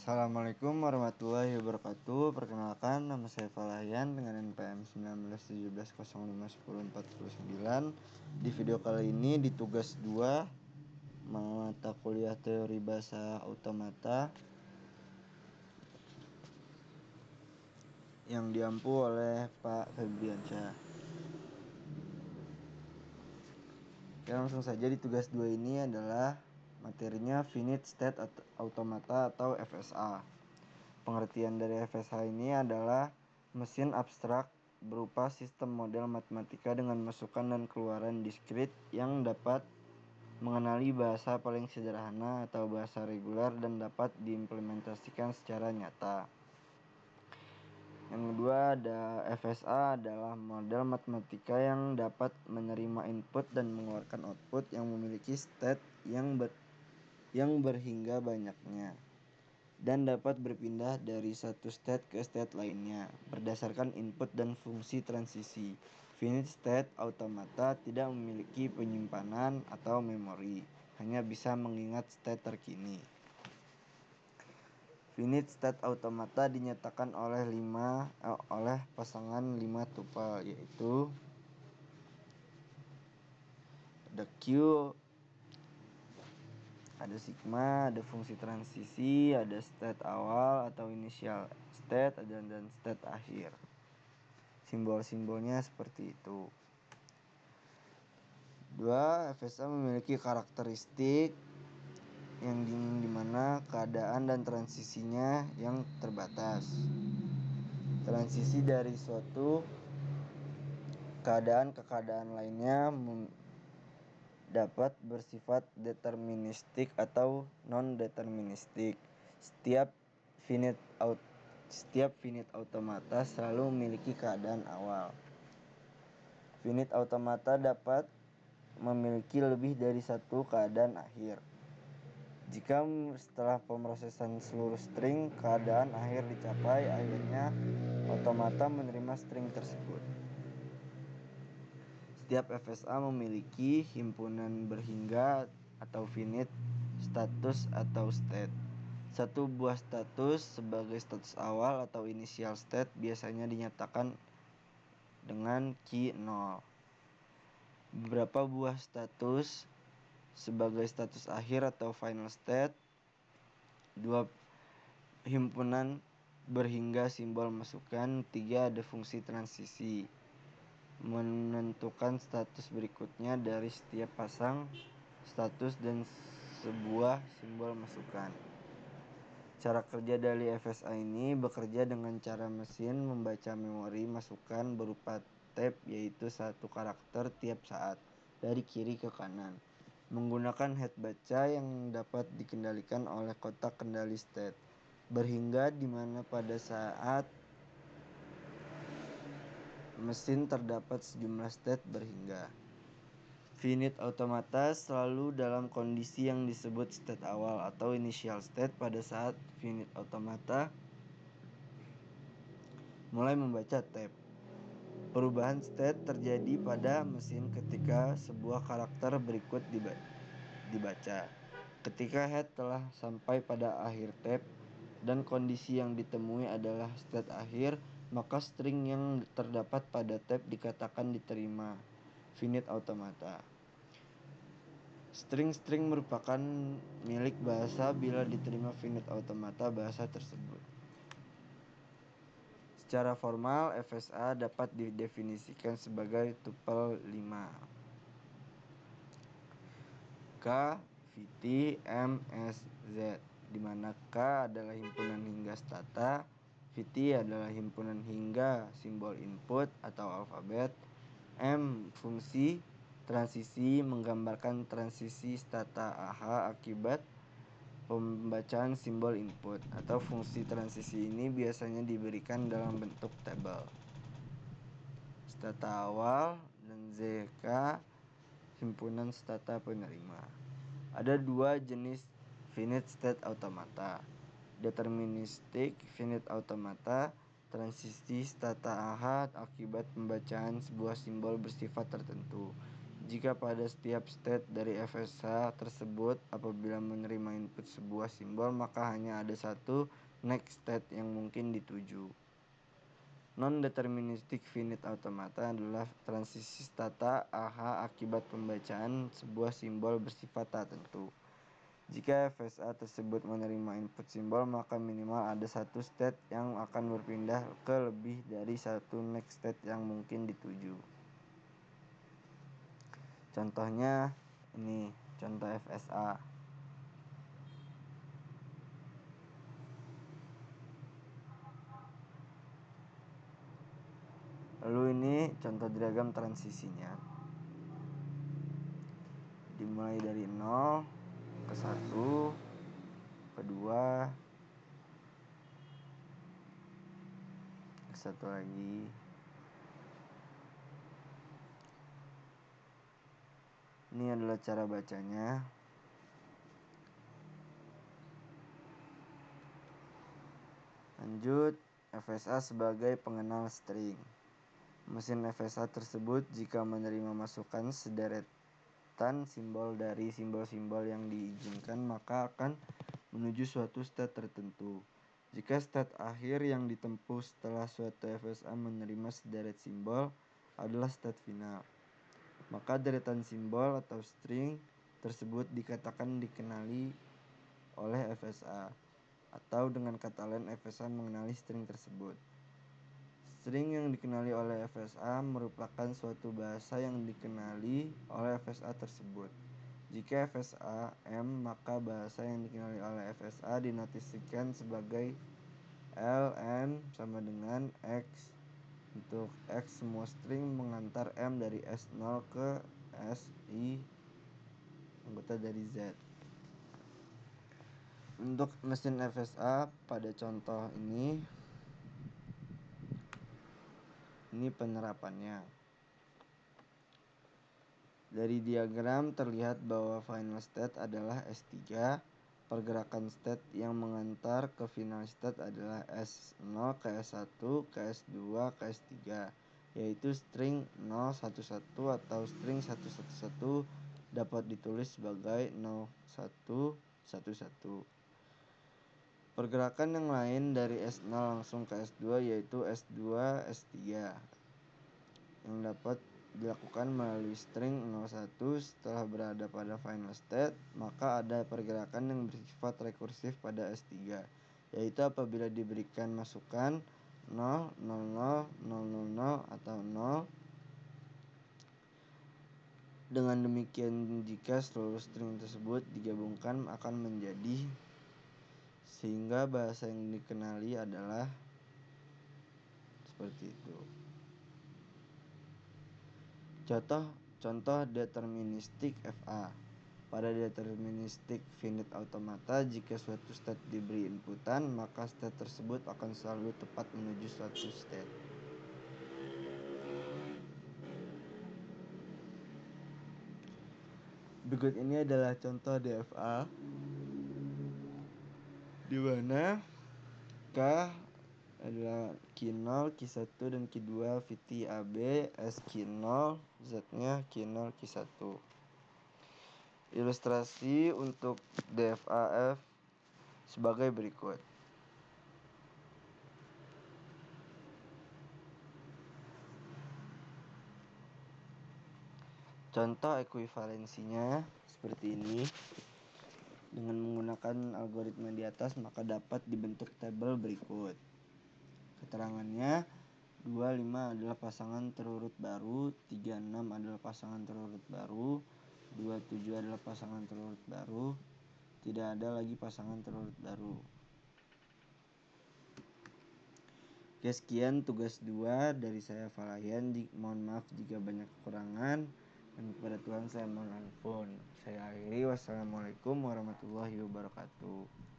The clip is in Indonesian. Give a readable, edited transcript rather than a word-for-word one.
Assalamualaikum warahmatullahi wabarakatuh. Perkenalkan, nama saya Falahian dengan NPM 1917051049. Di video kali ini di tugas 2 mata kuliah teori bahasa automata yang diampu oleh Pak Febriansyah. Oke, langsung saja. Di tugas 2 ini adalah materinya Finite State Automata atau FSA. Pengertian dari FSA ini adalah mesin abstrak berupa sistem model matematika dengan masukan dan keluaran diskrit yang dapat mengenali bahasa paling sederhana atau bahasa reguler dan dapat diimplementasikan secara nyata. Yang kedua ada FSA adalah model matematika yang dapat menerima input dan mengeluarkan output yang memiliki state yang berhingga banyaknya dan dapat berpindah dari satu state ke state lainnya berdasarkan input dan fungsi transisi. Finite state automata tidak memiliki penyimpanan atau memori, hanya bisa mengingat state terkini. Finite state automata dinyatakan oleh pasangan 5 tupel, yaitu ada Q, ada sigma, ada fungsi transisi, ada state awal atau initial state, dan state akhir. Simbol-simbolnya seperti itu. 2. FSA memiliki karakteristik yang dimana keadaan dan transisinya yang terbatas. Transisi dari suatu keadaan ke keadaan lainnya dapat bersifat deterministik atau non-deterministik. Setiap finite automata selalu memiliki keadaan awal. Finite automata dapat memiliki lebih dari satu keadaan akhir. Jika setelah pemrosesan seluruh string keadaan akhir dicapai, akhirnya automata menerima string tersebut. Setiap FSA memiliki himpunan berhingga atau finite status atau state. Satu buah status sebagai status awal atau initial state biasanya dinyatakan dengan key 0. Beberapa buah status sebagai status akhir atau final state. 2 himpunan berhingga simbol masukan. 3 ada fungsi transisi menentukan status berikutnya dari setiap pasang status dan sebuah simbol masukan. Cara kerja dari FSA ini bekerja dengan cara mesin membaca memori masukan berupa tab, yaitu satu karakter tiap saat dari kiri ke kanan, menggunakan head baca yang dapat dikendalikan oleh kotak kendali state berhingga, di mana pada saat mesin terdapat sejumlah state berhingga. Finite automata selalu dalam kondisi yang disebut state awal atau initial state pada saat finite automata mulai membaca tab. Perubahan state terjadi pada mesin ketika sebuah karakter berikut dibaca. Ketika head telah sampai pada akhir tab dan kondisi yang ditemui adalah state akhir, maka string yang terdapat pada tab dikatakan diterima finite automata. String-string merupakan milik bahasa bila diterima finite automata bahasa tersebut. Secara formal, FSA dapat didefinisikan sebagai tupel 5. K, VT, M, S, Z, di mana K adalah himpunan hingga stata, VT adalah himpunan hingga simbol input atau alfabet, M fungsi transisi menggambarkan transisi stata AH akibat pembacaan simbol input, atau fungsi transisi ini biasanya diberikan dalam bentuk tabel. Stata awal dan ZK himpunan stata penerima. Ada 2 jenis finite state automata: deterministic finite automata, transisi stata ahad akibat pembacaan sebuah simbol bersifat tertentu, Jika pada setiap state dari FSH tersebut apabila menerima input sebuah simbol, maka hanya ada satu next state yang mungkin dituju. Non-deterministic finite automata adalah transisi tata AH akibat pembacaan sebuah simbol bersifat tak tentu. Jika FSA tersebut menerima input simbol, maka minimal ada satu state yang akan berpindah ke lebih dari satu next state yang mungkin dituju. Contohnya ini, contoh FSA. Lalu ini contoh diagram transisinya. Dimulai dari 0 ke 1 ke 2 ke 1 lagi. Ini adalah cara bacanya. Lanjut, FSA sebagai pengenal string. Mesin FSA tersebut jika menerima masukan sederetan simbol dari simbol-simbol yang diizinkan, maka akan menuju suatu state tertentu. Jika state akhir yang ditempuh setelah suatu FSA menerima sederet simbol adalah state final, maka deretan simbol atau string tersebut dikatakan dikenali oleh FSA, atau dengan kata lain FSA mengenali string tersebut. String yang dikenali oleh FSA merupakan suatu bahasa yang dikenali oleh FSA tersebut. Jika FSA M, maka bahasa yang dikenali oleh FSA dinotasikan sebagai ln sama dengan X. Untuk X semua string mengantar M dari S0 ke Si anggota dari Z. Untuk mesin FSA pada contoh ini penerapannya. Dari diagram terlihat bahwa final state adalah S3, pergerakan state yang mengantar ke final state adalah S0 ke S1 ke S2 ke S3, yaitu string 011 atau string 111 dapat ditulis sebagai 0111. Pergerakan yang lain dari S0 langsung ke S2 yaitu S2 S3 yang dapat dilakukan melalui string 01. Setelah berada pada final state, maka ada pergerakan yang bersifat rekursif pada S3, yaitu apabila diberikan masukan 0, 00, 000 atau 0. Dengan demikian, jika seluruh string tersebut digabungkan akan menjadi, sehingga bahasa yang dikenali adalah seperti itu. Contoh deterministik FA. Pada deterministik finite automata, jika suatu state diberi inputan, maka state tersebut akan selalu tepat menuju suatu state. Berikut ini adalah contoh DFA di mana K adalah Q0, Q1 dan Q2 VT AB, S Q0, Z-nya Q0, Q1. Ilustrasi untuk DFAF sebagai berikut. Contoh ekuivalensinya seperti ini. Dengan menggunakan algoritma di atas, maka dapat dibentuk tabel berikut. Keterangannya, 25 adalah pasangan terurut baru, 36 adalah pasangan terurut baru, 27 adalah pasangan terurut baru, tidak ada lagi pasangan terurut baru. Oke, sekian tugas 2 dari saya Falahian. Mohon maaf jika banyak kekurangan, dan kepada Tuhan saya mohon ampun. Saya akhiri. Wassalamualaikum warahmatullahi wabarakatuh.